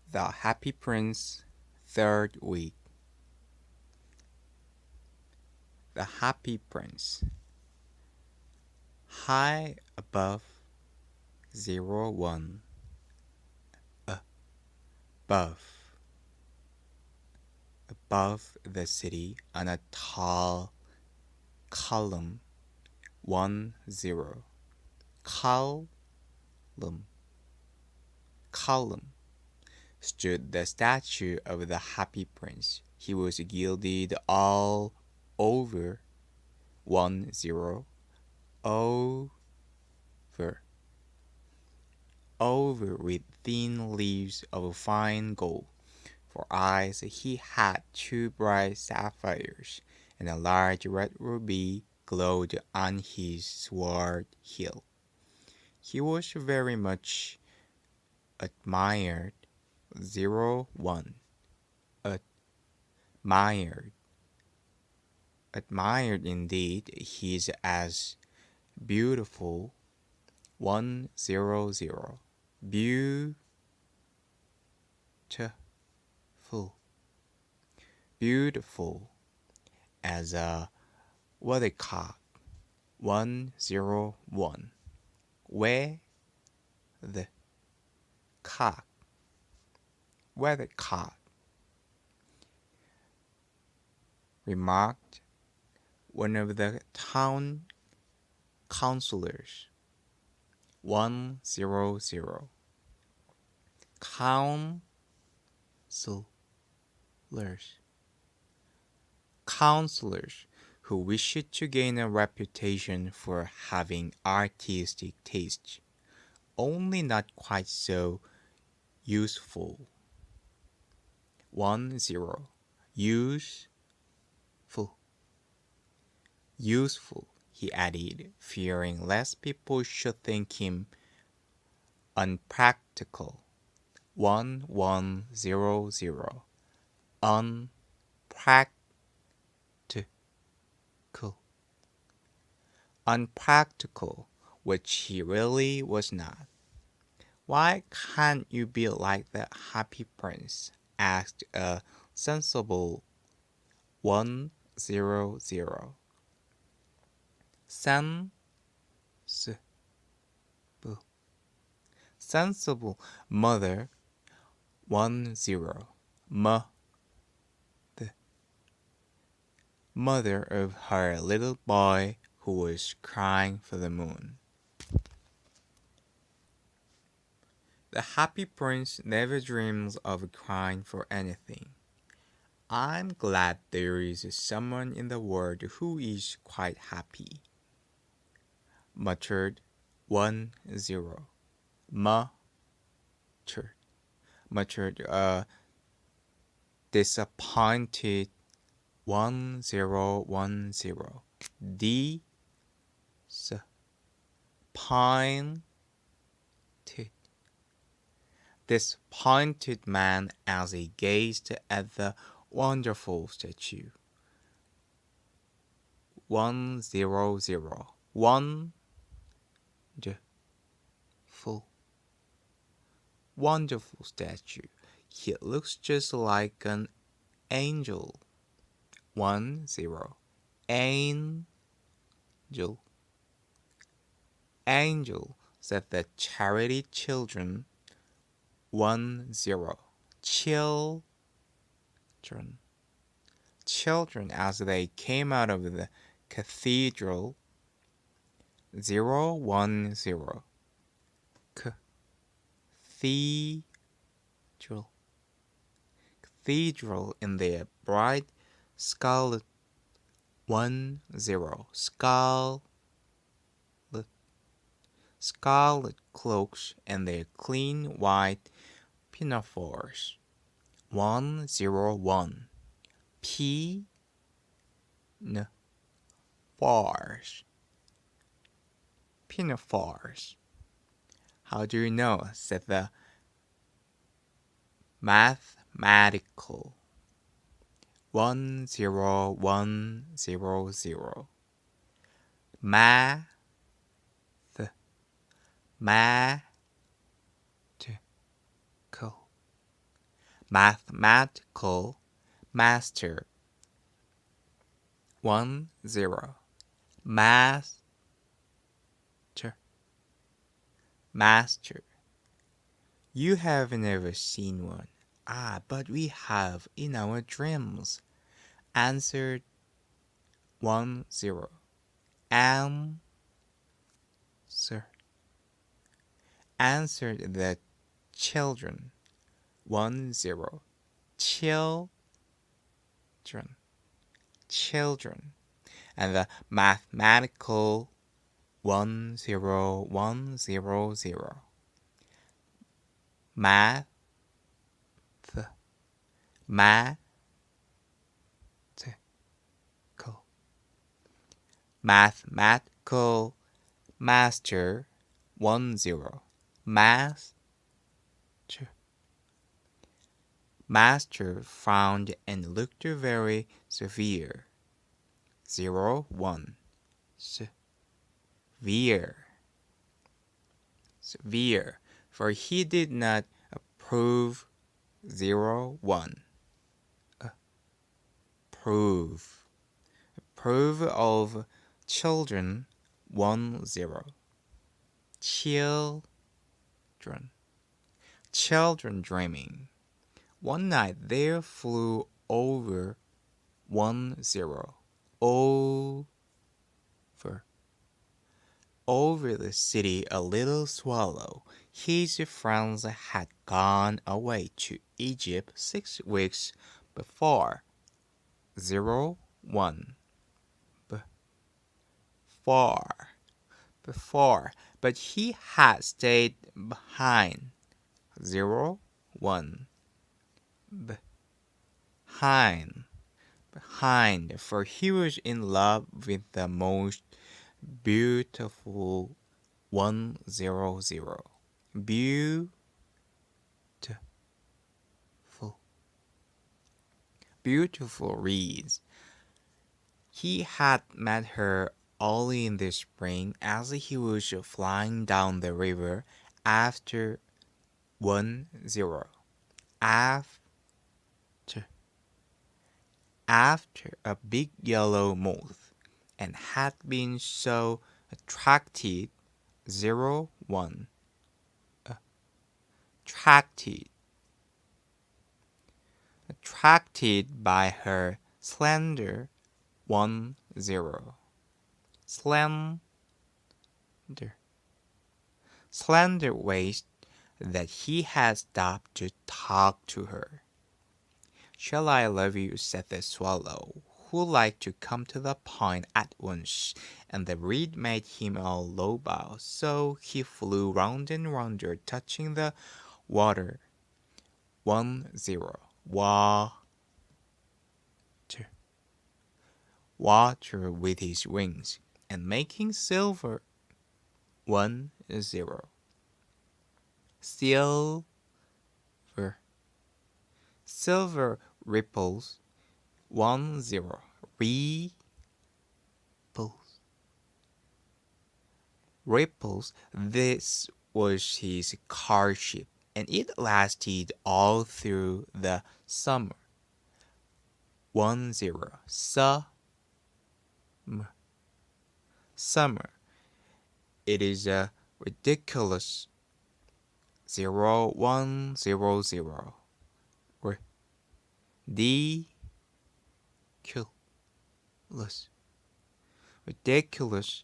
The Happy Prince third week. The Happy Prince. High above 01. Above the city on a tall column 10. Column stood the statue of the Happy Prince. He was gilded all over 10 over with thin leaves of fine gold. For eyes he had 2 bright sapphires, and a large red ruby glowed on his sword hilt. He was very much admired. 01. Admired indeed. He is as beautiful. 100. Beautiful as a weathercock. 101. Where the cock. Weathercock. Remarked one of the town councillors. 100. Counselors who wish to gain a reputation for having artistic taste, only not quite so useful. 10. Useful, he added, fearing lest people should think him unpractical. 1100. Unpractical, which he really was not. Why can't you be like the Happy Prince? Asked a sensible 100. Sensible mother. 10. The mother of her little boy who was crying for the moon. The Happy Prince never dreams of crying for anything. I'm glad there is someone in the world who is quite happy, muttered 10. Muttered a disappointed 1010. Disappointed man as he gazed at the wonderful statue. 100. Wonderful statue. He looks just like an angel. 10. Angel, said the charity children. 10. Children as they came out of the cathedral. 010. Cathedral in their bright scarlet. 10. Scarlet cloaks and their clean white pinafores. 101. Pinafores. How do you know? Said the mathematical. 10100. Mathematical. mathematical master. 10. Master. Master. You have never seen one. Ah, but we have in our dreams. Answered 10. Answer. Answered the children. 10. Children. Children. And the mathematical 10100. Math. Mathematical master 10. Master frowned and looked very severe. 1. Severe, for he did not approve. 1. Approve of children. 10. Children dreaming. One night there flew over 10. Over the city a little swallow. His friends had gone away to Egypt 6 weeks before. 1. Before, but he had stayed behind. 1. Behind, for he was in love with the most beautiful 100. Beautiful reeds. He had met her early in the spring as he was flying down the river after 10. After a big yellow moth, and had been so attracted. 1. Attracted by her slender. 10. Slender waist that he had stopped to talk to her. Shall I love you, said the swallow, who liked to come to the point at once, and the reed made him a low bow, so he flew round and rounder, touching the water. 10. Water with his wings, and making silver. 10. Silver ripples. 10. Ripples. This was his courtship, and it lasted all through the summer. 10. Summer. It is a ridiculous. 100. Ridiculous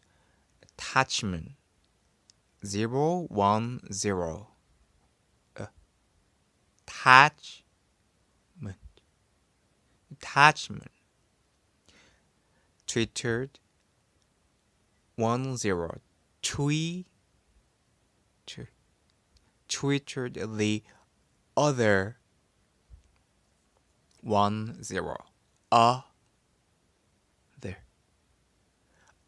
attachment. 100. Attachment. Twittered. 10. Twittered the other. 10.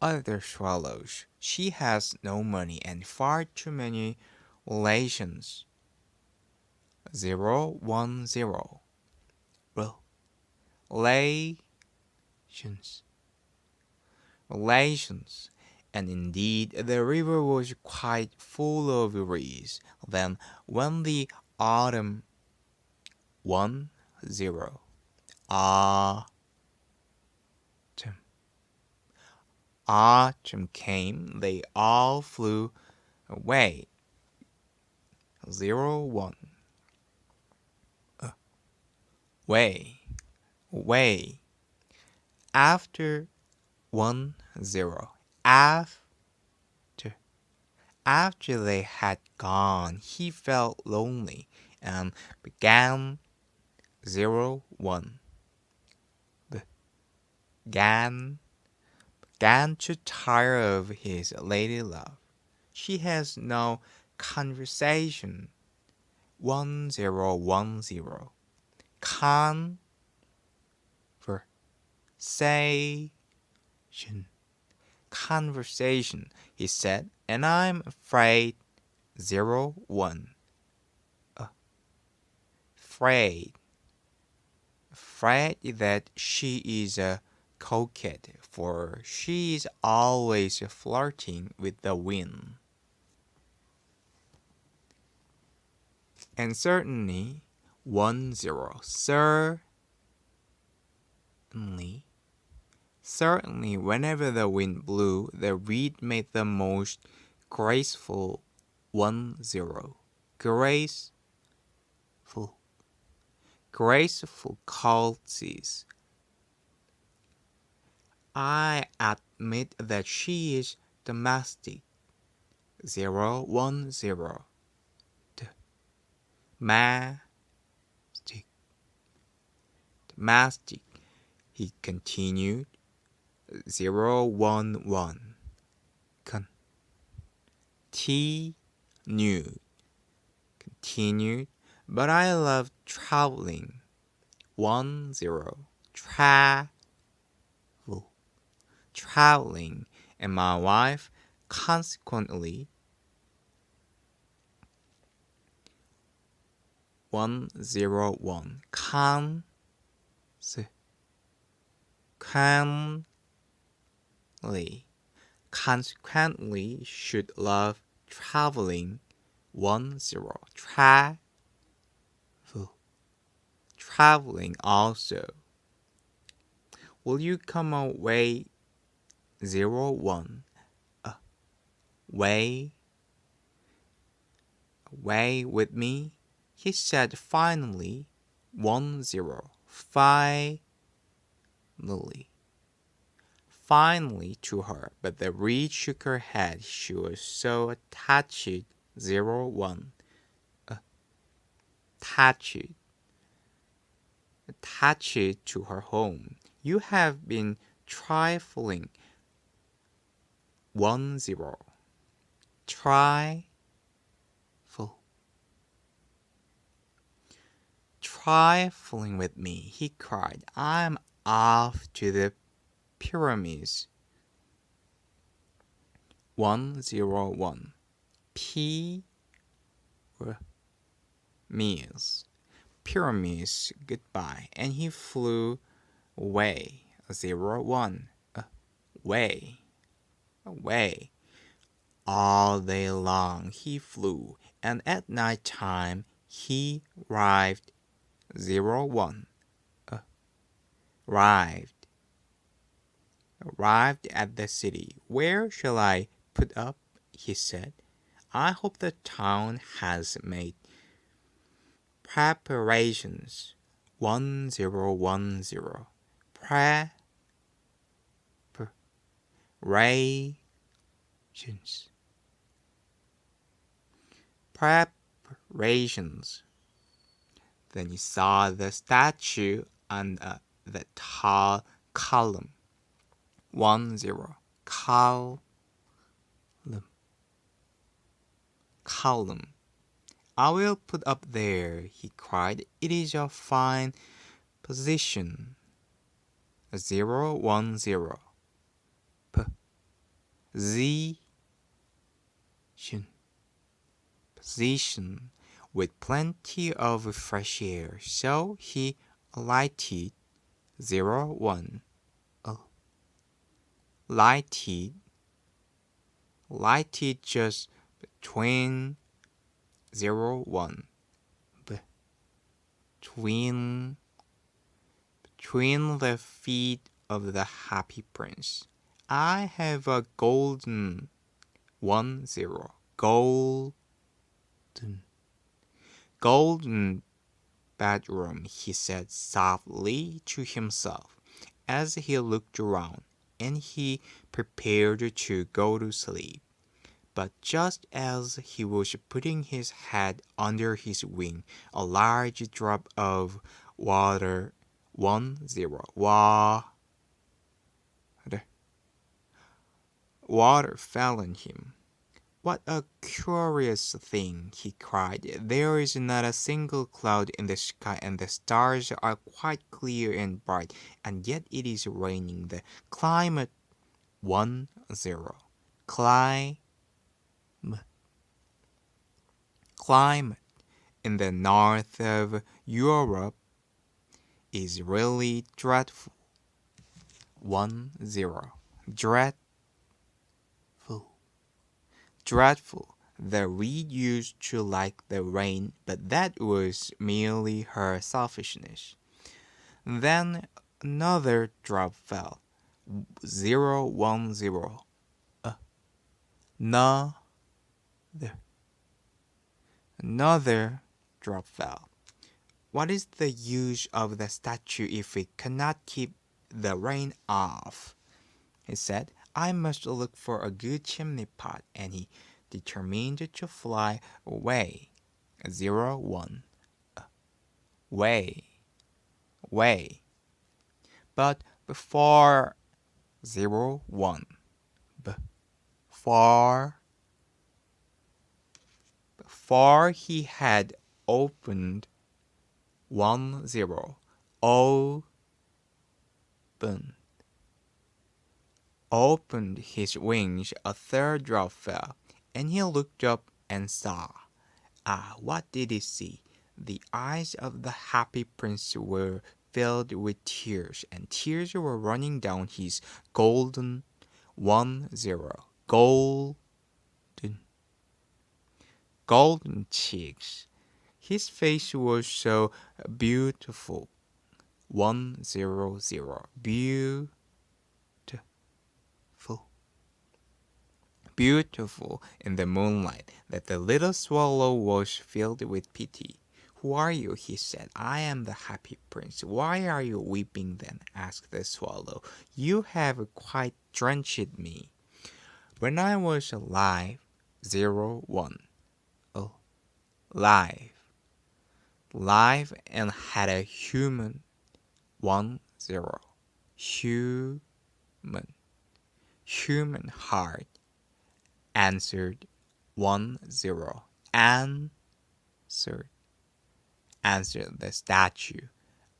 Other swallows. She has no money and far too many relations. 100. Relations. And indeed the river was quite full of reeds. Then when the autumn 1, 0. Autumn came, they all flew away. 0, 1. Way. After 1, 0. After they had gone, he felt lonely and began 0, 1. Began to tire of his lady love. She has no conversation. 1, 0, 1, 0. Conversation, he said, and I'm afraid 0, 1. Afraid that she is a coquette, for she is always flirting with the wind. And certainly 1, 0. Certainly, whenever the wind blew, the reed made the most graceful 1, 0. Graceful curtsies. I admit that she is domestic. 0, 1, 0. Domestic, he continued. 0, 1, 1. Continued. But I love traveling. 1, 0. Traveling, and my wife consequently 1, 0, 1. Consequently should love traveling. 1, 0. Traveling also. Will you come away? 0, 1. Away with me? He said finally. 1, 0. Finally to her, but the reed shook her head. She was so attached. 0, 1. Attached to her home. You have been trifling. 1, 0. Trifling with me, he cried. I'm off to the pyramids. 1, 0, 1. Pyramids, goodbye. And he flew away. 0, 1. Away. All day long he flew, and at night time he arrived. 0, 1. Arrived at the city. Where shall I put up? He said. I hope the town has made preparations. 1, 0, 1, 0. Preparations. Then he saw the statue on the tall column. 1, 0. Column. I will put up there, he cried. It is a fine position. 0, 1, 0. Position with plenty of fresh air. So he alighted. 0, 1. Lighted just between 0, 1. between the feet of the Happy Prince. I have a golden 10 golden bedroom, he said softly to himself as he looked around, and he prepared to go to sleep. But just as he was putting his head under his wing, a large drop of water, water fell on him. What a curious thing, he cried. There is not a single cloud in the sky, and the stars are quite clear and bright, and yet it is raining. The climate 10. Climate in the north of Europe is really dreadful. 10. Dreadful. The reed used to like the rain, but that was merely her selfishness. Then another drop fell. 010. Another drop fell. What is the use of the statue if we cannot keep the rain off? He said. I must look for a good chimney pot, and he determined to fly away. 01. Way. But before 01. Before he had opened 10. Opened his wings, a third drop fell, and he looked up and saw. What did he see? The eyes of the Happy Prince were filled with tears, and tears were running down his golden 10. Golden cheeks. His face was so beautiful. 100. Beautiful in the moonlight, that the little swallow was filled with pity. Who are you? He said. I am the Happy Prince. Why are you weeping then? Asked the swallow. You have quite drenched me. When I was alive, 01. Live and had a human 10. Human heart. Answered 10. Answered the statue.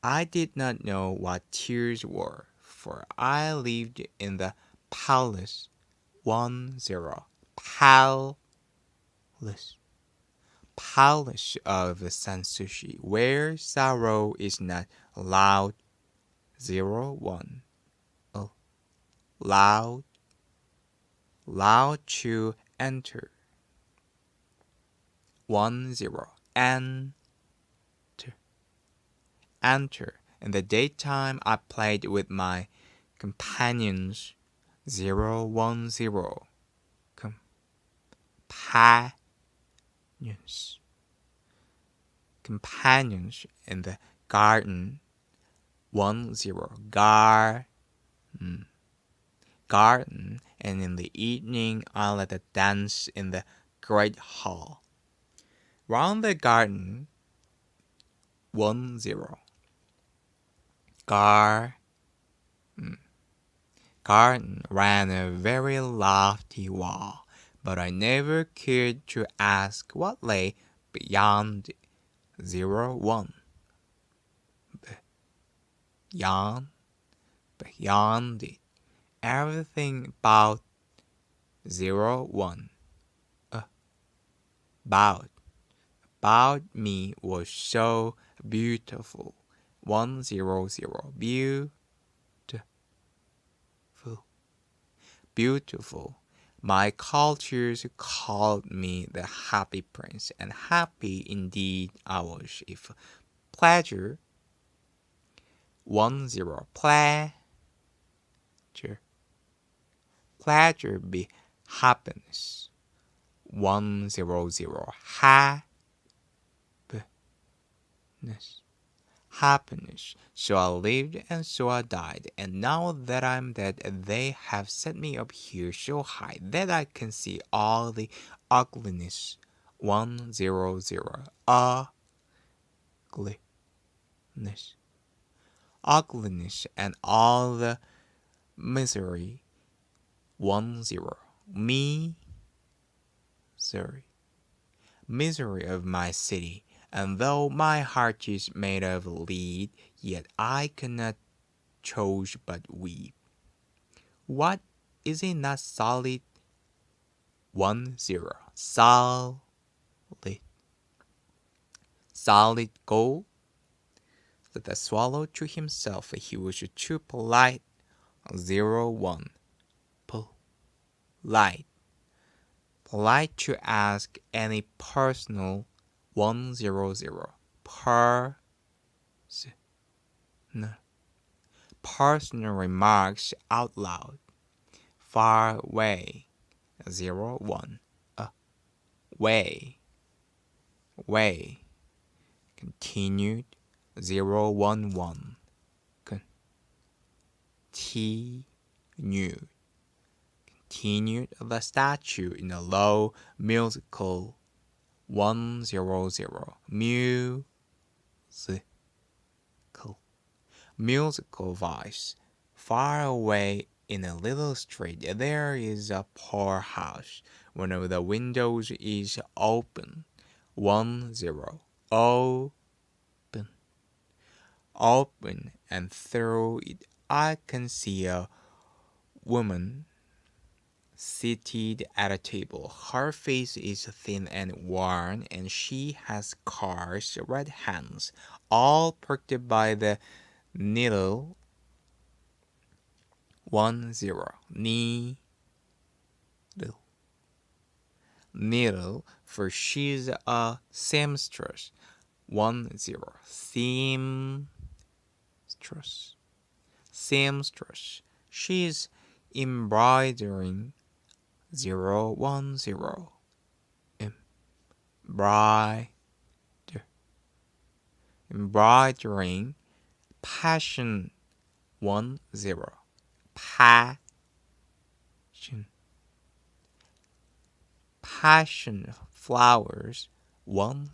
I did not know what tears were, for I lived in the palace 10. Palace of Sanssouci, where sorrow is not allowed. 01. Allowed to enter. 10. Enter. In the daytime I played with my companions. 010. Companions in the garden. 10. Garden, and in the evening I led a dance in the great hall. Round the garden 10. Garden ran a very lofty wall, but I never cared to ask what lay beyond 01. Beyond it. Everything about 01. About me was so beautiful. 100. Beautiful. My cultures called me the Happy Prince, and happy indeed I was if pleasure. 10 pleasure. Pleasure be happiness. 100 happiness. Happiness. So I lived and so I died, and now that I'm dead, they have set me up here so high that I can see all the ugliness. 100 ugliness. Ugliness and all the misery. 10 misery of my city. And though my heart is made of lead, yet I cannot choose but weep. What is it not solid? 10 solid gold? Said the swallow to himself. He was too polite. 01 polite to ask any personal 100 personal remarks out loud. Far away. 01 way. Continued. 011 continued the statue in a low musical 100 musical voice. Far away in a little street there is a poor house. One of the windows is open. 10 open, and through it I can see a woman seated at a table. Her face is thin and worn, and she has coarse red hands, all pricked by the needle. 10 needle, for she's a seamstress. 10 seamstress. She's embroidering. 010 embroidering. Passion. 10 passion flowers. 10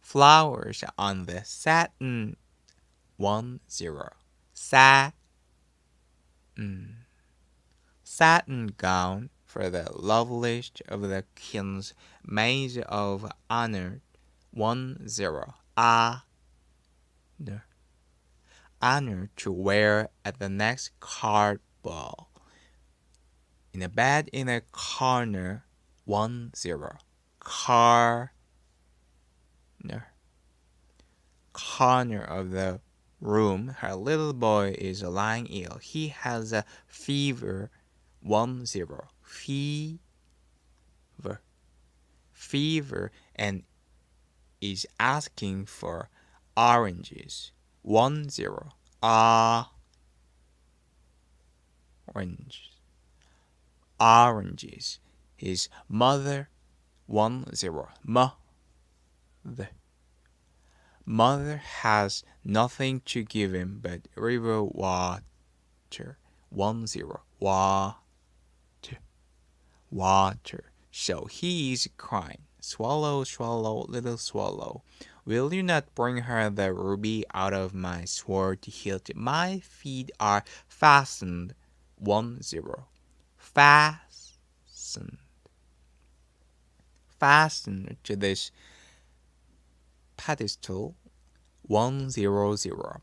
flowers on the satin. 10 satin gown for the loveliest of the king's maids of honor. 10 honor to wear at the next card ball. In a bed in a corner. 10 corner of the room, her little boy is lying ill. He has a fever. 10 fever, and is asking for oranges. 10 oranges. His mother. 10 mother has nothing to give him but river water. 10 water. So he is crying. Swallow, swallow, little swallow, will you not bring her the ruby out of my sword hilt? My feet are fastened. 10 fastened to this pedestal. 100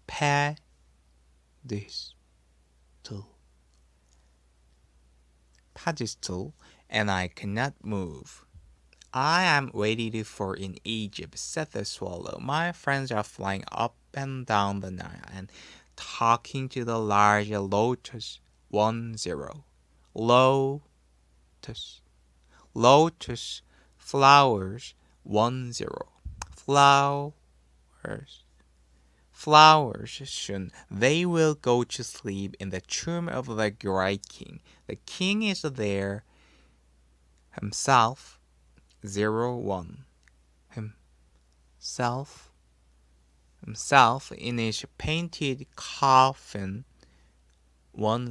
pedestal, and I cannot move. I am waited for in Egypt, said the swallow. My friends are flying up and down the Nile and talking to the large lotus. 10 lotus Flowers 10. Flowers. Flowers soon. They will go to sleep in the tomb of the great king. The king is there himself 01. Himself in his painted coffin 10.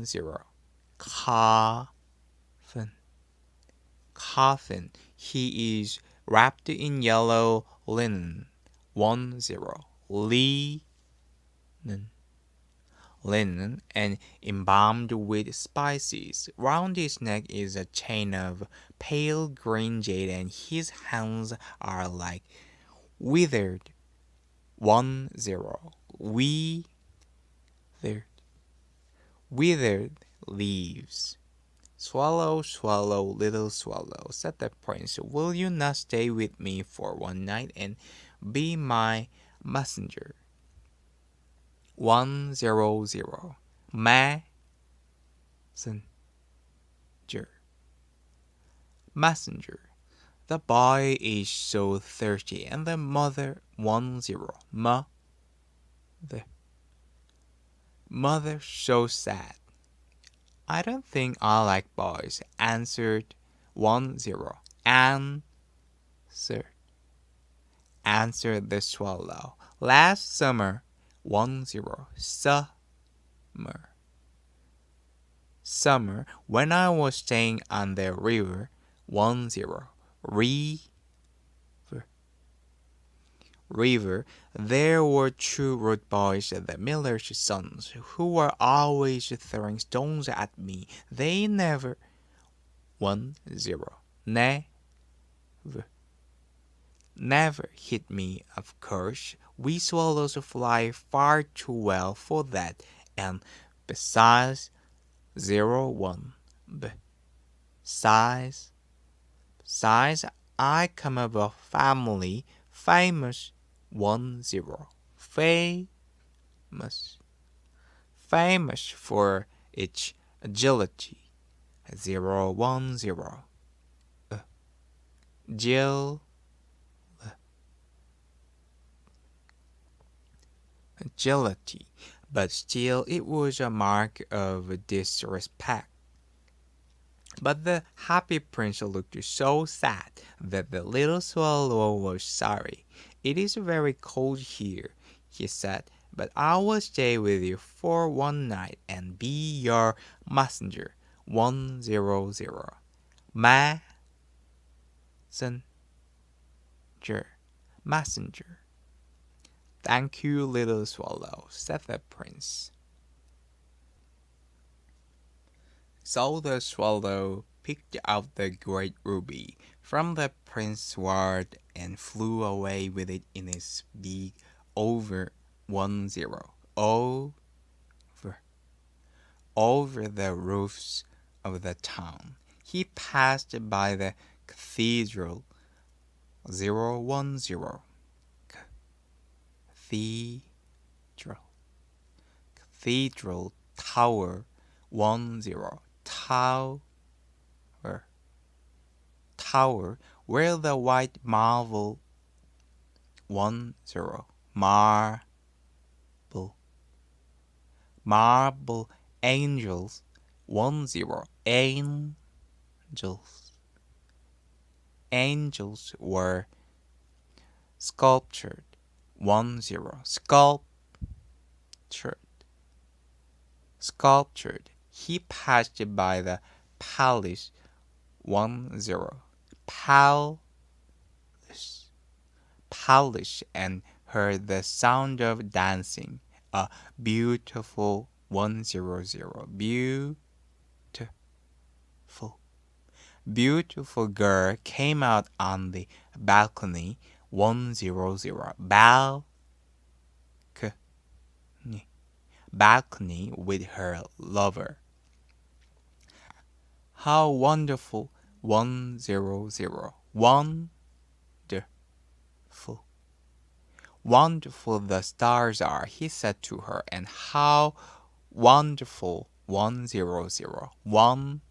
Coffin. He is wrapped in yellow linen 10. Linen and embalmed with spices. Round his neck is a chain of pale green jade, and his hands are like withered 10. Withered leaves. Swallow, swallow, little swallow, said the prince, will you not stay with me for one night and be my messenger? 100. Messenger. The boy is so thirsty, and the mother 10. Mother so sad. I don't think I like boys, answered 10. Answered the swallow. Last summer 10. Summer, when I was staying on the river 10. River, there were two rude boys, the miller's sons, who were always throwing stones at me. They never 10. Never hit me, of course. We swallows fly far too well for that, and besides 01. Besides, I come of a family famous 10. Famous for its agility 010. Agility, but still it was a mark of disrespect. But the happy prince looked so sad that the little swallow was sorry. It is very cold here, he said, but I will stay with you for one night and be your messenger. 100. Messenger. Thank you, little swallow, said the prince. So the swallow picked out the great ruby from the prince's ward and flew away with it in his beak over 10. Over the roofs of the town. He passed by the cathedral 010. Cathedral tower 10. Tower where the white marble 10. Marble angels 10. Angels were sculptured 10. Sculptured. He passed by the palace 10. Palace and heard the sound of dancing. A beautiful 100. Beautiful girl came out on the balcony 100. Balcony with her lover. How wonderful 100. Wonderful. Wonderful the stars are, he said to her, and how wonderful 100. Wonderful.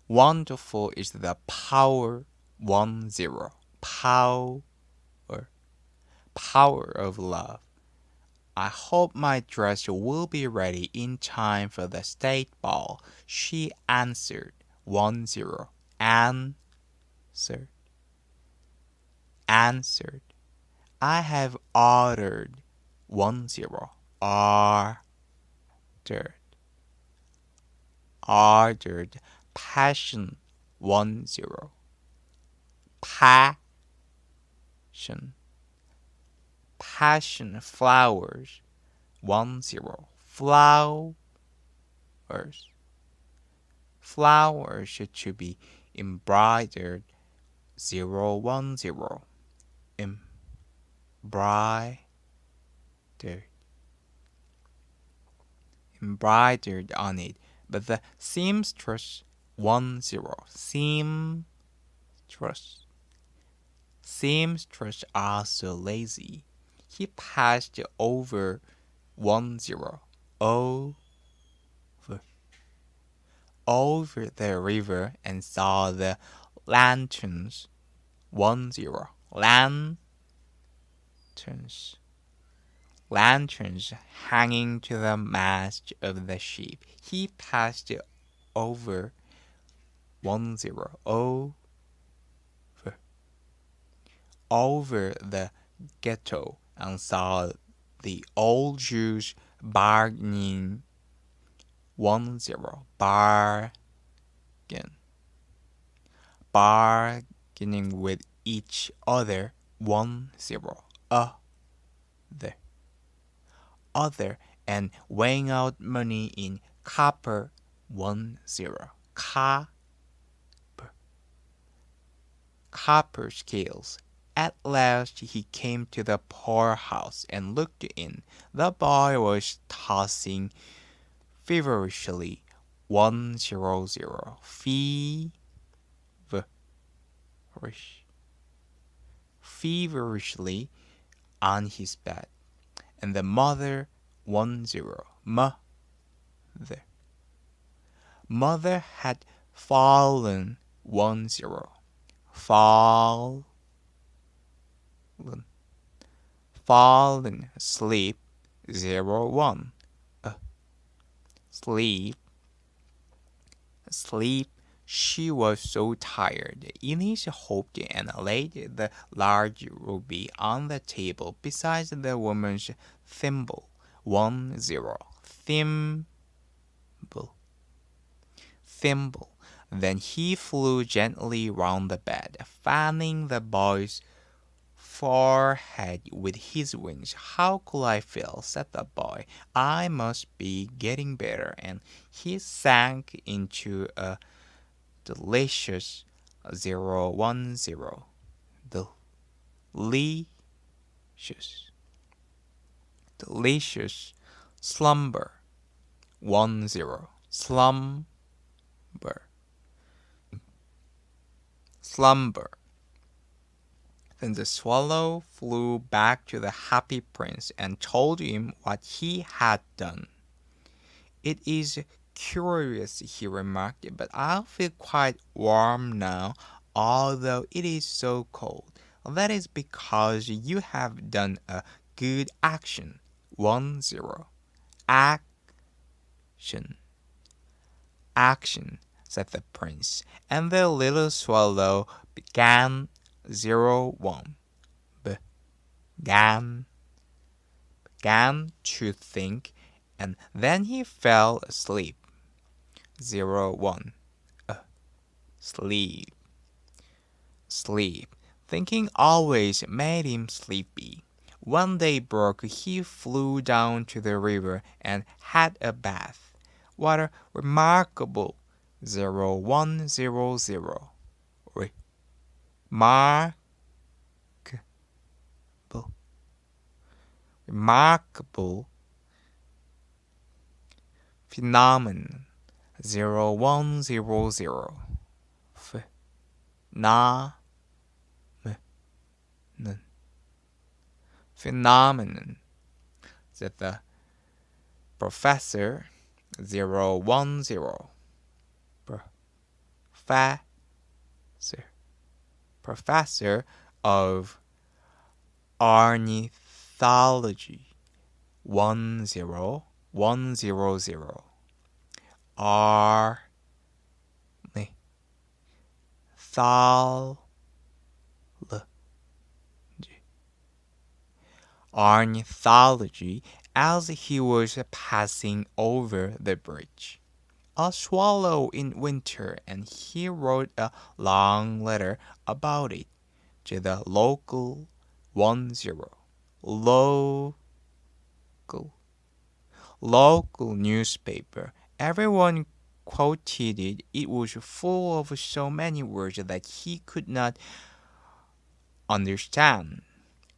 Wonderful is the power 10. Power of love. I hope my dress will be ready in time for the state ball, she answered 10. Answered. I have ordered 10. Ordered. Passion 10. Passion. Flowers 10. Flowers to be embroidered 010. Embroidered on it, but the seamstress 10. Seamstress are so lazy. He passed over 10. Over the river and saw the lanterns 10. Lanterns hanging to the mast of the ship. He passed over 10. Over the ghetto and saw the old Jews bargaining 10. Bargaining with each other 10. Other and weighing out money in copper 10. Copper scales. At last he came to the poorhouse and looked in. The boy was tossing feverishly 100. Feverishly on his bed. And the mother 10. Mother had fallen 10. Fallen asleep 01. Sleep. She was so tired. Elise hoped and laid the large ruby on the table beside the woman's thimble. 10. Thimble. Then he flew gently round the bed, fanning the boy's forehead with his wings. How could I feel? Said the boy. I must be getting better. And he sank into a delicious 010. Delicious slumber 10. Slumber. Then the swallow flew back to the happy prince and told him what he had done. It is curious, he remarked, but I feel quite warm now, although it is so cold. That is because you have done a good action. 10. Action, said the prince, and the little swallow began 01. Began to think, and then he fell asleep. 01. Sleep. Thinking always made him sleepy. When day broke, he flew down to the river and had a bath. What a remarkable 0100. Remarkable phenomenon 0100. Phenomenon, said the professor. 010. professor of ornithology 10100 ornithology as he was passing over the bridge. A swallow in winter, and he wrote a long letter about it to the local local newspaper. Everyone quoted it. It was full of so many words that he could not understand.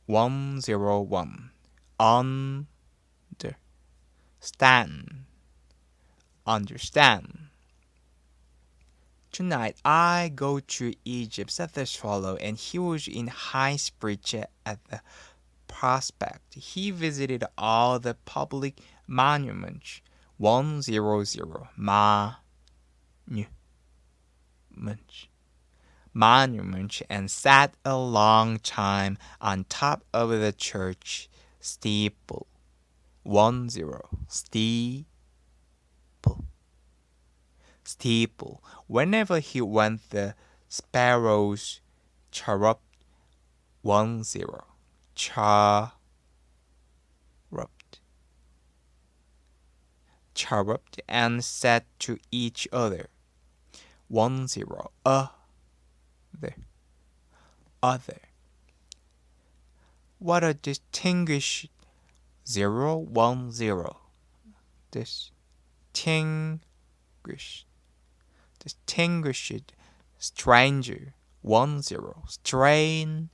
101. Understand. Tonight I go to Egypt, said the swallow, and he was in high spirits at the prospect. He visited all the public monuments. 100. Monument, and sat a long time on top of the church steeple. 10. Steeple. Whenever he went, the sparrows chirruped. 10. Chirruped and said to each other. 10. Other. What a distinguished 010. Distinguished stranger. 10.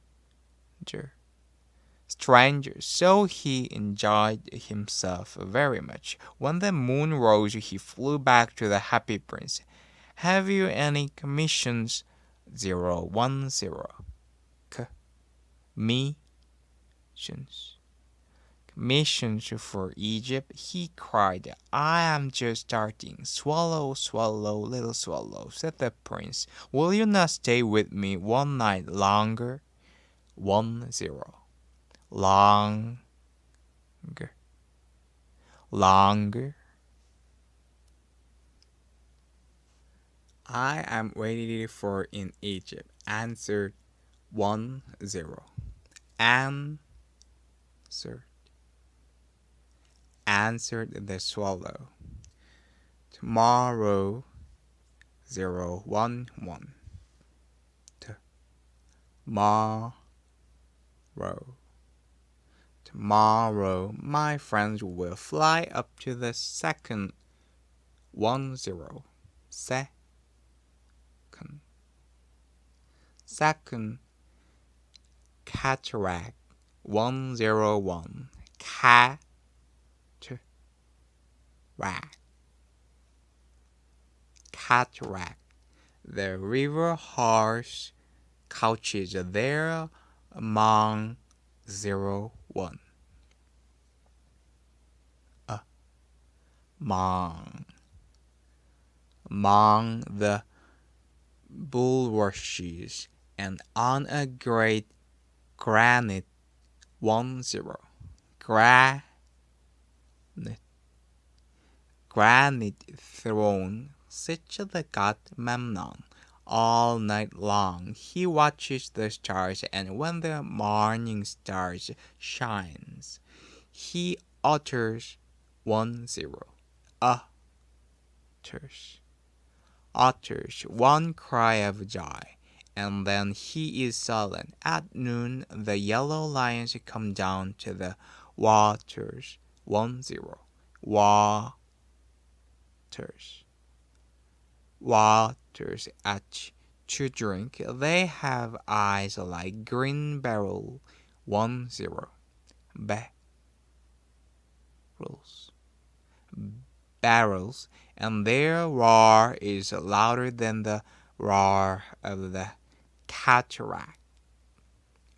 Stranger. So he enjoyed himself very much. When the moon rose, he flew back to the Happy Prince. Have you any commissions? 010. Commissions for Egypt, he cried. I am just starting. Swallow, swallow, little swallow, said the prince. Will you not stay with me one night longer? 10. Longer. I am waiting for in Egypt, answered 10. Answered the swallow. Tomorrow. 011. Tomorrow my friends will fly up to the second 10. Second cataract 101. Cataract. The river horse couches there among 01. Among the bulrushes and on a great granite 10. Granite throne sits the god Memnon. All night long he watches the stars, and when the morning stars shines, he utters 10. Utters one cry of joy, and then he is silent. At noon the yellow lions come down to the waters. 10. Waters to drink. They have eyes like green beryl. 10. Barrels, and their roar is louder than the roar of the cataract.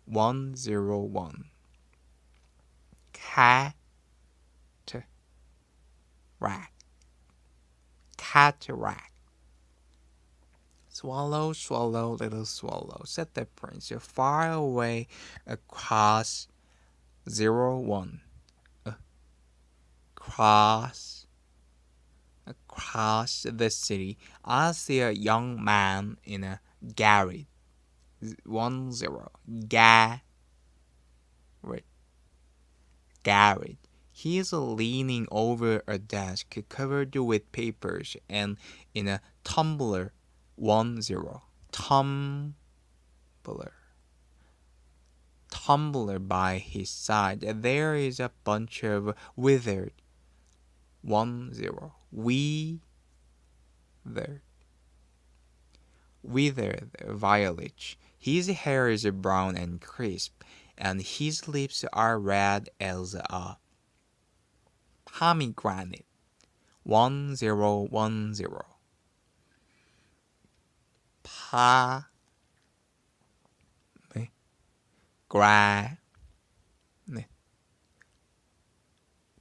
101. Cataract. Swallow, swallow, little swallow, said the prince, far away across 01. Across the city, I see a young man in a garret. 10. Garret. He is leaning over a desk covered with papers and in a tumbler. 10. Tumbler by his side. There is a bunch of withered. 10. Withered violets. His hair is brown and crisp, and his lips are red as a pomegranate. 1010.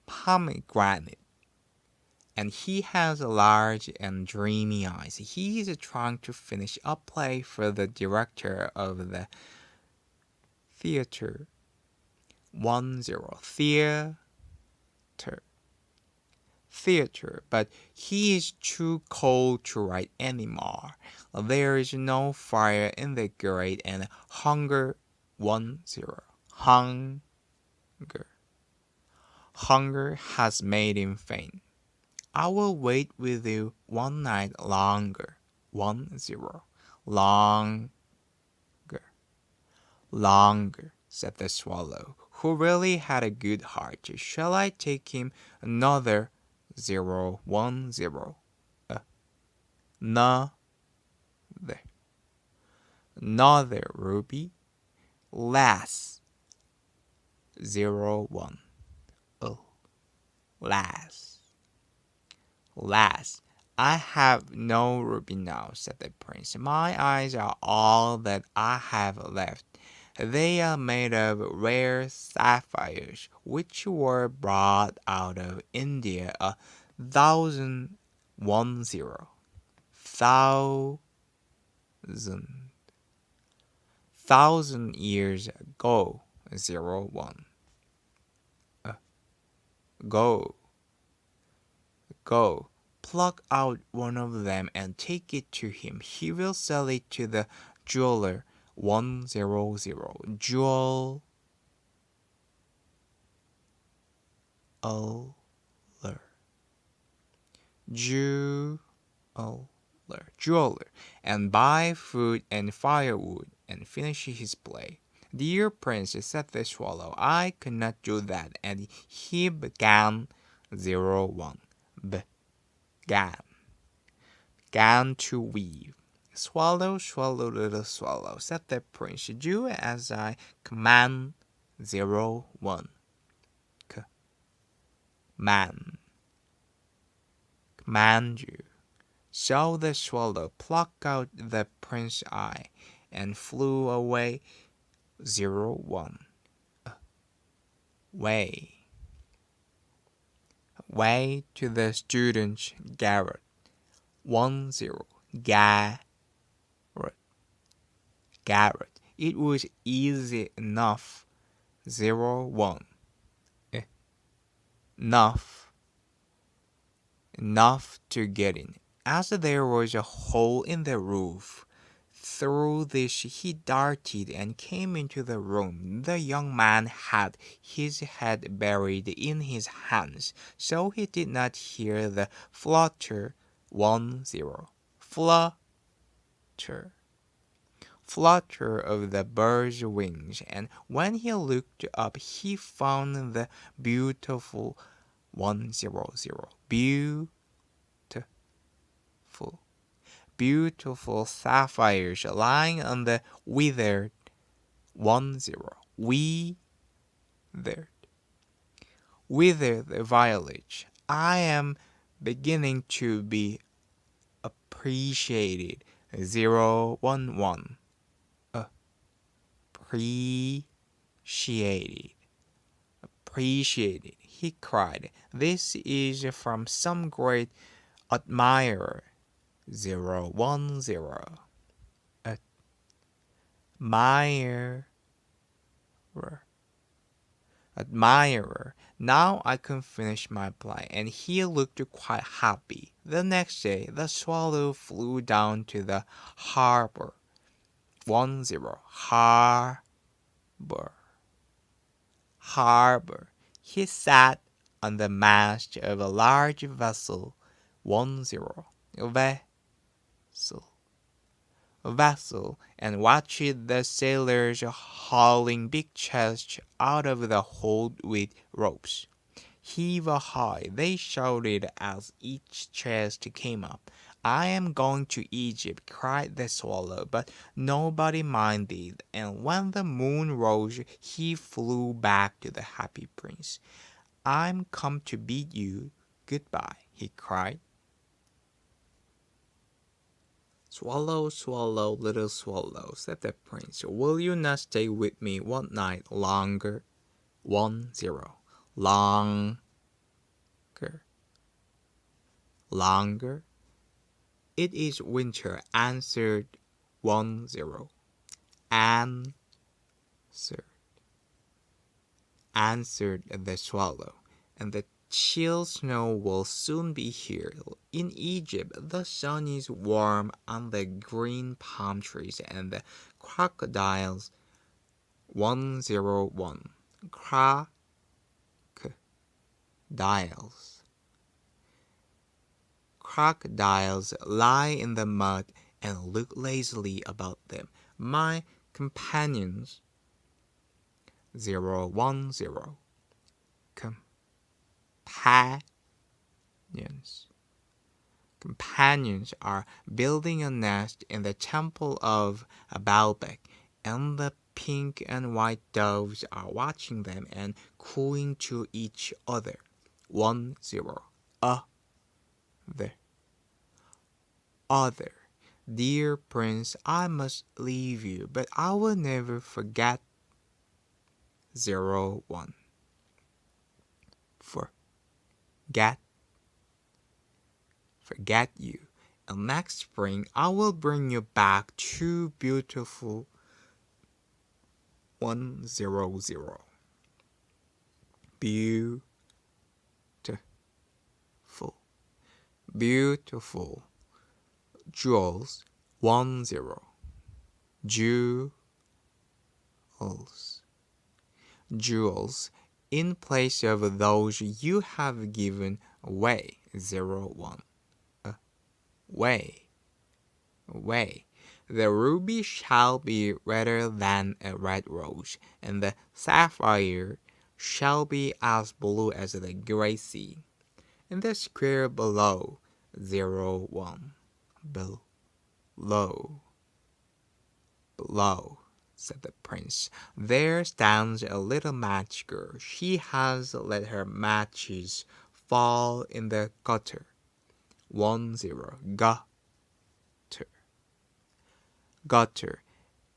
Pomegranate. And he has large and dreamy eyes. He is trying to finish a play for the director of the theater. 10. Theater, but he is too cold to write anymore. There is no fire in the grate and hunger. 10. Hunger has made him faint. I will wait with you one night longer. 10. Longer, said the swallow, who really had a good heart. Shall I take him another 010? Another ruby? Last 01. Oh, last. I have no ruby now, said the prince. My eyes are all that I have left. They are made of rare sapphires, which were brought out of India 1,000 years ago. 01. Go, pluck out one of them and take it to him. He will sell it to the jeweler. 100. Jeweler. And buy food and firewood and finish his play. Dear prince, said the swallow, I could not do that. And he began 01. Began to weave. Swallow, swallow, little swallow, said the prince, do as I command. 01. Command you. So the swallow plucked out the prince's eye and flew away. 01. Way to the student's garret. 10. Garret. It was easy enough. 01. Enough to get in, as there was a hole in the roof. Through this he darted and came into the room. The young man had his head buried in his hands, so he did not hear the flutter. 10. Flutter of the bird's wings, and when he looked up he found the beautiful 100. Beautiful sapphires lying on the withered 10. Withered violets. I am beginning to be appreciated. 011. Appreciated, he cried. This is from some great admirer. 010. admirer. Admirer. Now I can finish my play, and he looked quite happy. The next day, the swallow flew down to the harbor. 10. Harbor. He sat on the mast of a large vessel. 10. Vessel, and watched the sailors hauling big chests out of the hold with ropes. Heave ahoy, they shouted as each chest came up. I am going to Egypt, cried the swallow, but nobody minded, and when the moon rose, he flew back to the Happy Prince. I'm come to bid you goodbye, he cried. Swallow, swallow, little swallow, said the prince, will you not stay with me one night longer? 10. Longer. Longer? It is winter, answered 10. Answered the swallow, and the chill snow will soon be here. In Egypt, the sun is warm on the green palm trees, and the crocodiles. 101. Crocodiles lie in the mud and look lazily about them. My companions. 010. Companions are building a nest in the temple of Baalbek, and the pink and white doves are watching them and cooing to each other. 10. Other. Dear Prince, I must leave you, but I will never forget. 01. Forget you. And next spring I will bring you back two beautiful. 100. Beautiful. Jewels. 10. Jewels. In place of those you have given away. 01. Away. The ruby shall be redder than a red rose, and the sapphire shall be as blue as the great sea. In the square below. 01. Below, said the prince, there stands a little match girl. She has let her matches fall in the gutter. 10. Gutter,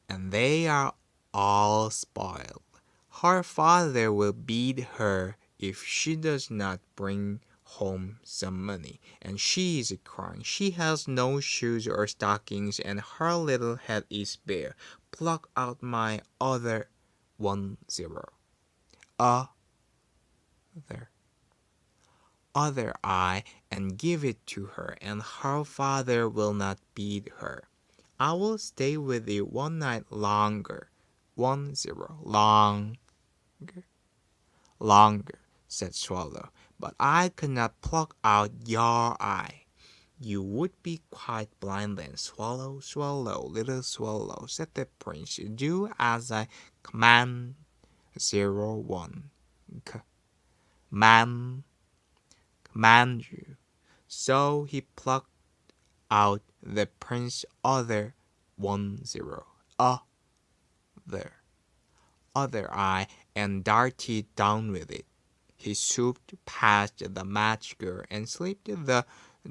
and they are all spoiled. Her father will beat her if she does not bring home some money, and she is crying. She has no shoes or stockings, and her little head is bare. Pluck out my other. 10. Other eye, and give it to her, and her father will not beat her. I will stay with you one night longer. 10. Longer, said Swallow, but I cannot pluck out your eye. You would be quite blind then. Swallow, swallow, little swallow, said the prince. Do as I command. 01. Command you. So he plucked out the prince's other. 10. Other eye, and darted down with it. He swooped past the match girl and slipped the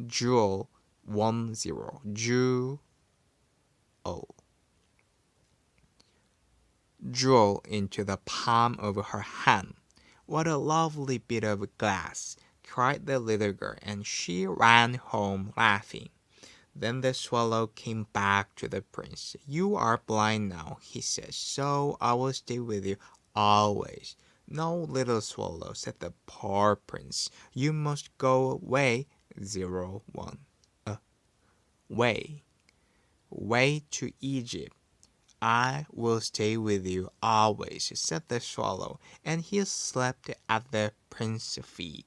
jewel. 10. Jewel into the palm of her hand. What a lovely bit of glass, cried the little girl, and she ran home laughing. Then the swallow came back to the prince. "You are blind now," he said, "so I will stay with you always." "No, little swallow," said the poor prince. "You must go away, 0, 1. Way. Way to Egypt. "I will stay with you always," said the swallow, and he slept at the prince's feet.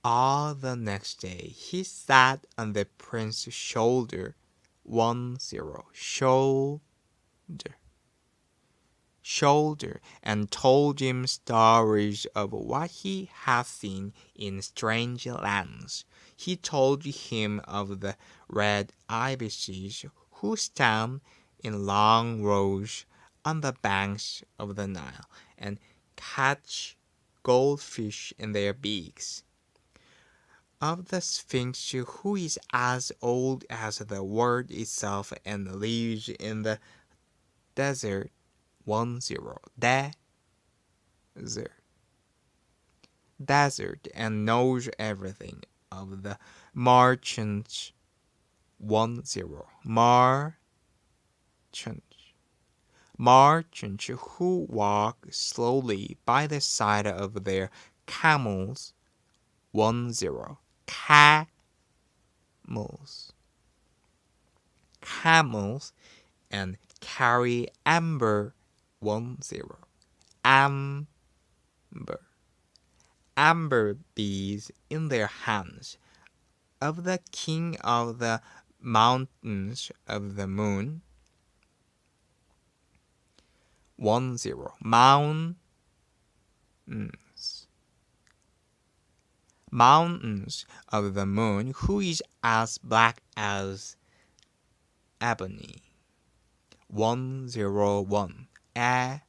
All the next day he sat on the prince's shoulder, 1, 0, shoulder, and told him stories of what he had seen in strange lands. He told him of the red ibises who stand in long rows on the banks of the Nile and catch goldfish in their beaks, of the Sphinx who is as old as the world itself and lives in the desert, 1, 0, desert, and knows everything, of the merchants, 1, 0, merchants who walk slowly by the side of their camels, 1, 0, camels, and carry amber, 1, 0, amber beads in their hands, of the king of the mountains of the moon, 1, 0, mountains of the moon, who is as black as ebony, 1, 0, 1, ebony,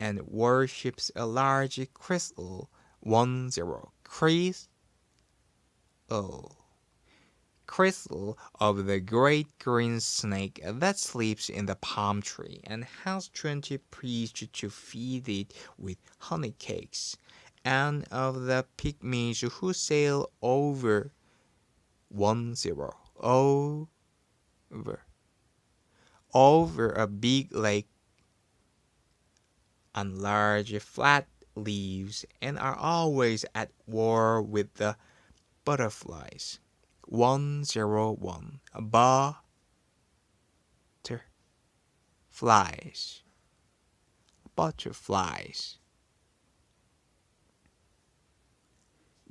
and worships a large crystal, 1, 0, crystal of the great green snake that sleeps in the palm tree and has 20 priests to feed it with honey cakes, and of the pygmies who sail over, 1, 0, over a big lake on large flat leaves and are always at war with the butterflies, 1, 0, 1, butterflies.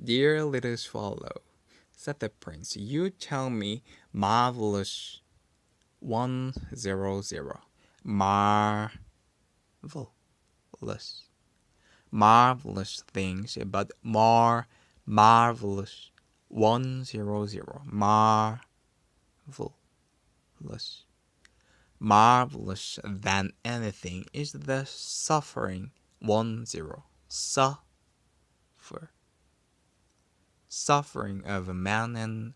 "Dear little swallow," said the prince, "you tell me marvelous, 1, 0, 0, marvelous things, but more marvelous, 1, 0, 0, marvelous than anything is the suffering, 1, 0, suffering of men and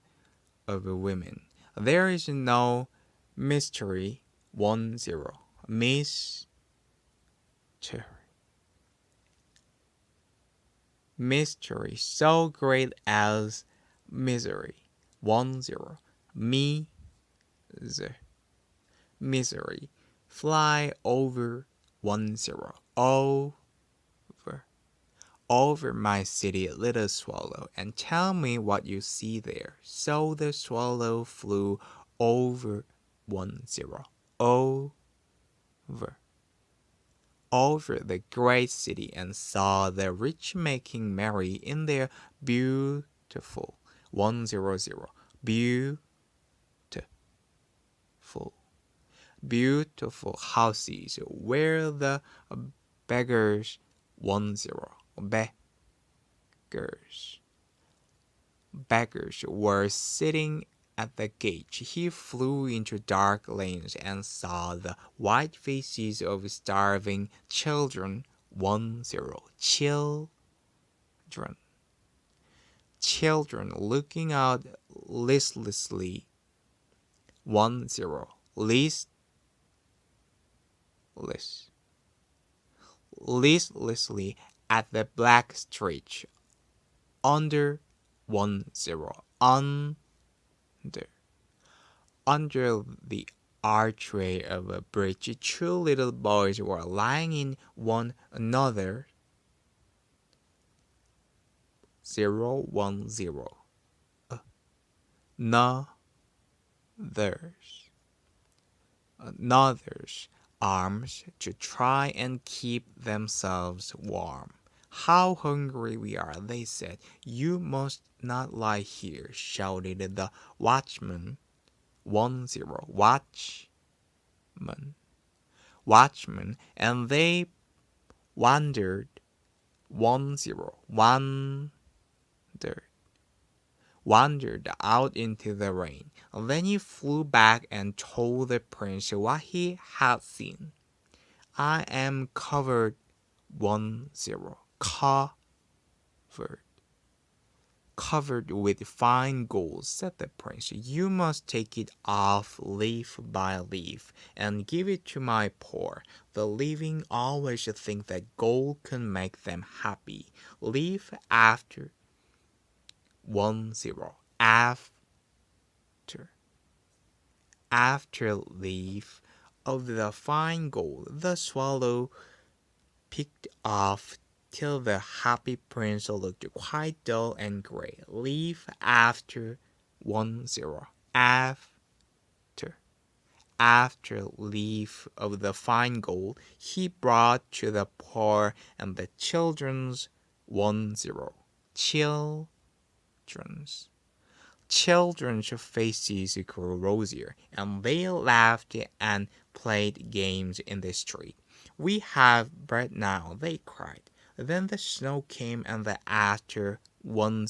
of women. There is no mystery, 1, 0, mystery so great as misery, 1, 0, misery, fly over, 1, 0, over my city, little swallow, and tell me what you see there. So the swallow flew over, 1, 0, over the great city and saw the rich making merry in their beautiful, 1, 0, 0, beautiful houses, where the beggars, 1, 0, beggars were sitting at the gate. He flew into dark lanes and saw the white faces of starving children, 1, 0, children looking out listlessly, 1, 0, listlessly at the black street. Under 10. Under the archway of a bridge, two little boys were lying in one another. 010. Another's arms to try and keep themselves warm. How hungry we are, they said. You must not lie here, shouted the watchman. 10. Watchman, and they wandered. 10. Wandered out into the rain. Then he flew back and told the prince what he had seen. I am covered. 10. Covered with fine gold, said the prince. You must take it off leaf by leaf and give it to my poor. The living always think that gold can make them happy. Leaf after 10. After leaf of the fine gold, the swallow picked off till the happy prince looked quite dull and grey. Leaf after 10. After leaf of the fine gold, he brought to the poor and the children's 10. Children's faces grew rosier, and they laughed and played games in the street. We have bread now, they cried. Then the snow came, and the after 10.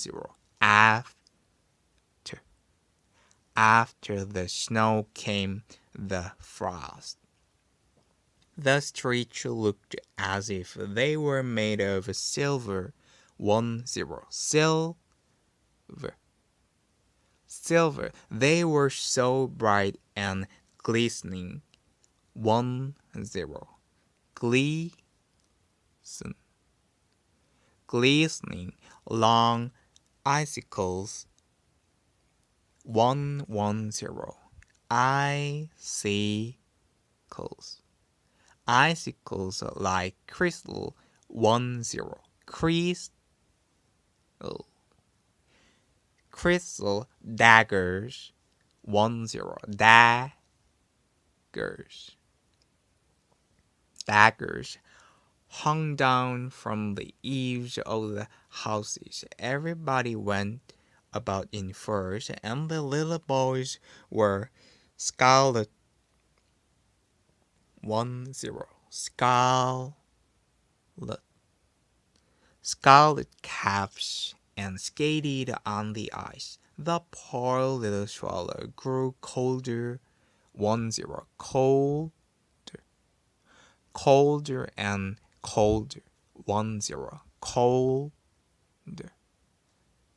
After the snow came the frost. The streets looked as if they were made of silver. 10. Silver. They were so bright and glistening. 10. Glistening long icicles. 110. Icicles like crystal. 10. Crystal daggers. 10. Daggers hung down from the eaves of the houses. Everybody went about in furs, and the little boys were scarlet. 10. Scarlet caps and skated on the ice. The poor little swallow grew colder. 10. Colder and colder. 10.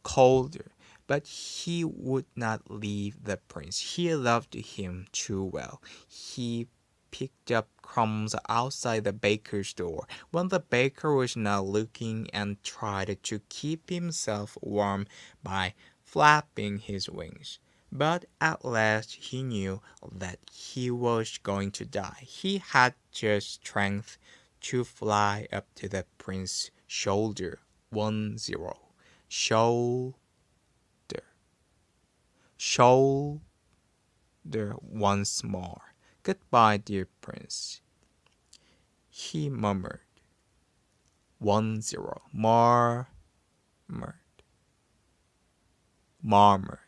Colder. But he would not leave the prince. He loved him too well. He picked up crumbs outside the baker's door when the baker was not looking, and tried to keep himself warm by flapping his wings. But at last he knew that he was going to die. He had just strength to fly up to the prince's shoulder. 10. Shoulder once more. Goodbye, dear prince, he murmured. 10. Murmured.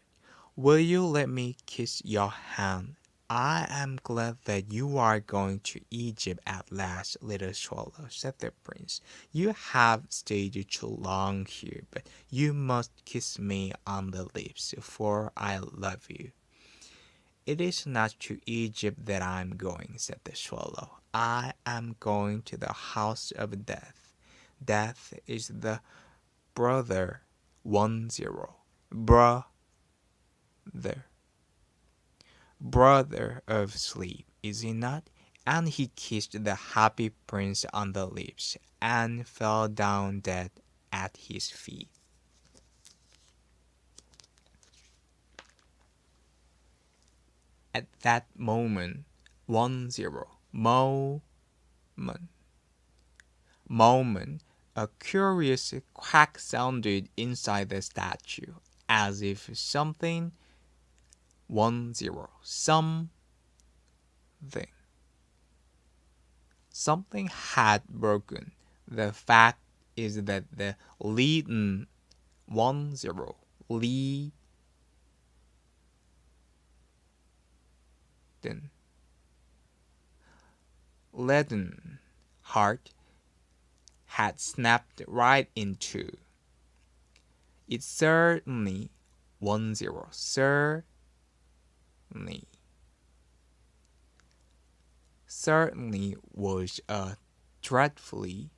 Will you let me kiss your hand? I am glad that you are going to Egypt at last, little swallow, said the prince. You have stayed too long here, but you must kiss me on the lips, for I love you. It is not to Egypt that I am going, said the swallow. I am going to the house of death. Death is the brother. 10. Brother of sleep, is he not? and he kissed the happy prince on the lips and fell down dead at his feet. At that moment, 10 moment, a curious quack sounded inside the statue, as if something something had broken. The fact is that the leaden leaden heart had snapped right in two. It certainly certainly was a dreadfully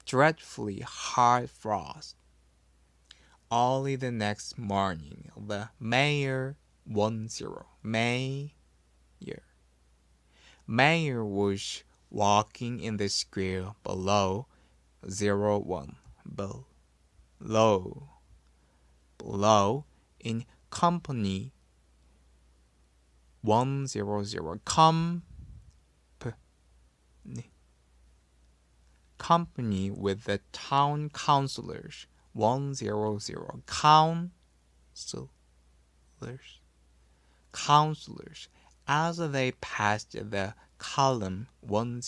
dreadfully hard frost. Early the next morning, the mayor was walking in the square below 01 below in company 100 company with the town councillors 100 councillors as they passed the column 10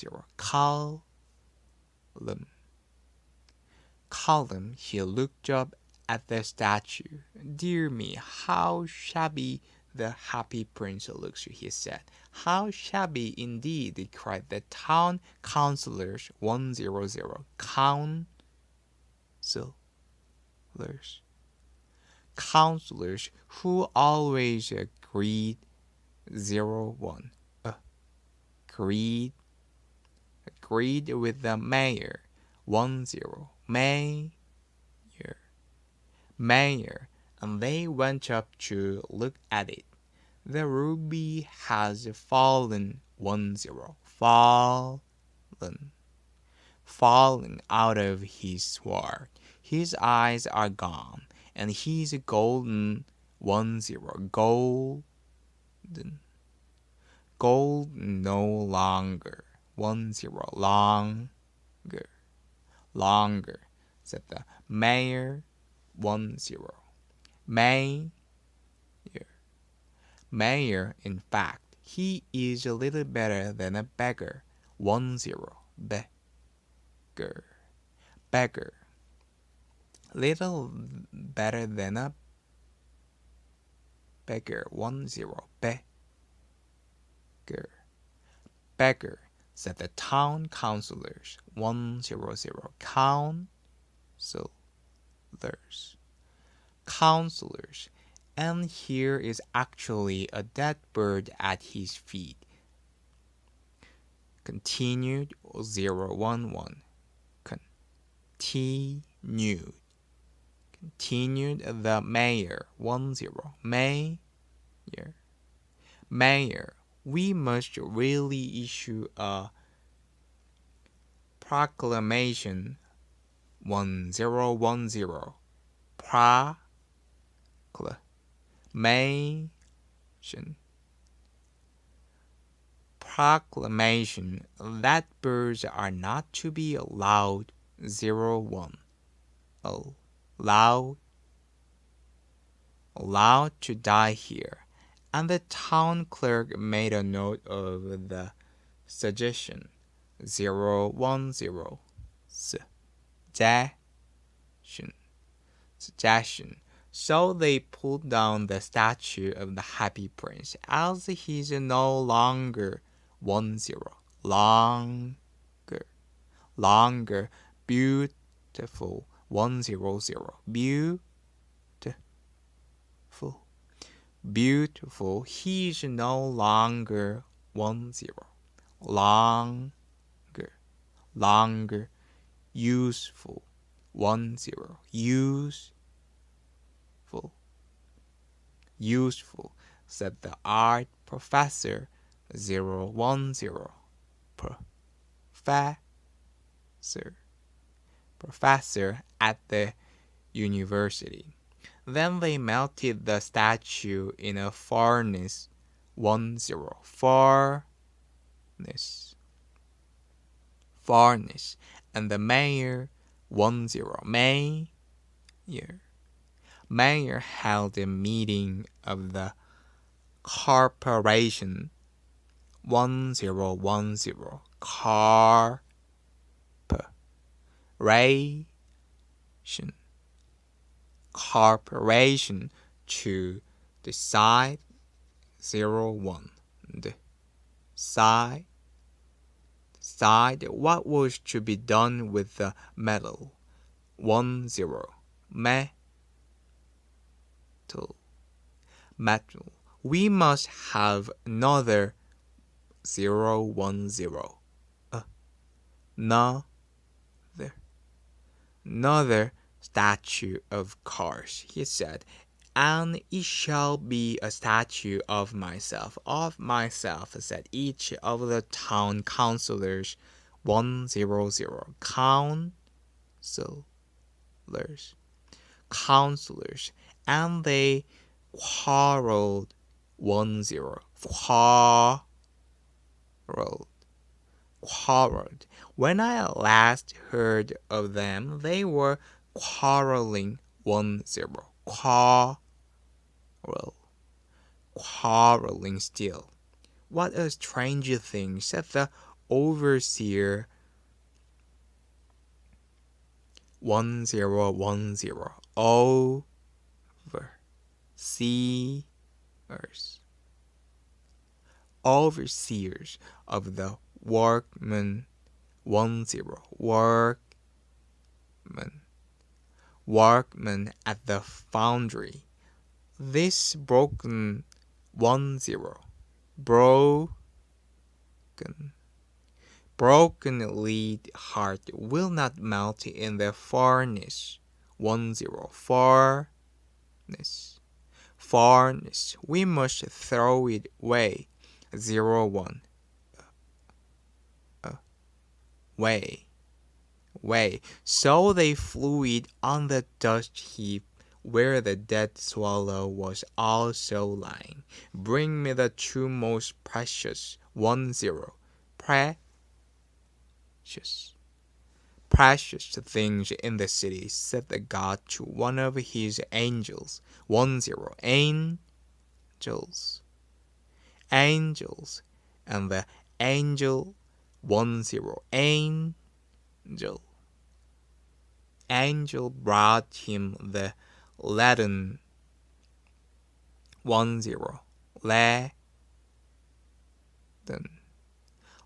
column. He looked up at the statue. Dear me, how shabby the happy prince looks, he said. How shabby indeed, cried the town councillors 100 councillors who always agreed 01 agreed with the mayor 10 mayor, and they went up to look at it. The ruby has fallen 10 fallen out of his sword. His eyes are gone, and he's golden 10 golden no longer 10 longer, said the mayor 10 mayor, in fact, he is a little better than a beggar 10 beggar, little better than a beggar 10 beggar, said the town councillors 100 councillors, and here is actually a dead bird at his feet, continued 011 continued the mayor 10 mayor, we must really issue a proclamation 1010 proclamation that birds are not to be allowed 01 allowed to die here. And the town clerk made a note of the suggestion 010 suggestion. So they pulled down the statue of the happy prince, as he's no longer 10 longer beautiful 100 beautiful, he's no longer 10 longer useful 10 useful said the art professor 010. Professor at the university. Then they melted the statue in a furnace. 10. Furnace. And the mayor 10. Mayor held a meeting of the corporation 1010 corporation to decide 01 decide what was to be done with the metal 10 metal. We must have another 010 another statue of cars, he said, and it shall be a statue of myself, said each of the town councillors. 100 councillors, and they quarreled. 10 quarreled. When I last heard of them, they were quarreling. 10 quarreling still. What a strange thing, said the overseer. 1010 overseers of the workmen. 10 workmen at the foundry. This broken lead heart will not melt in the furnace. 10 furnace. We must throw it away. 01 way. So they threw it on the dust heap where the dead swallow was also lying. Bring me the two most precious. 10 precious things in the city, said the god to one of his angels. 10 angels, and the angel 10 angel brought him the leaden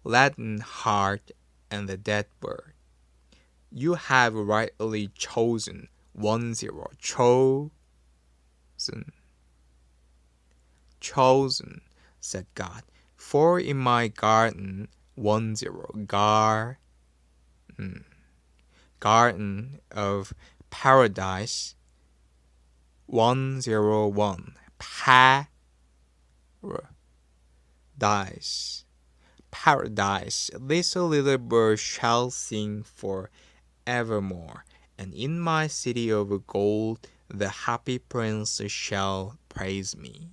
leaden heart and the dead bird. You have rightly chosen. 10 chosen, said God, for in my garden 10 garden of paradise 101 paradise this little bird shall sing for evermore, and in my city of gold the happy prince shall praise me.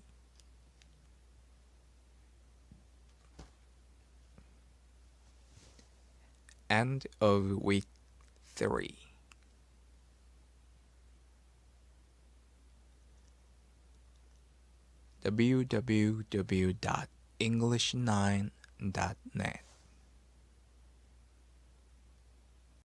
End of week 3. www.english9.net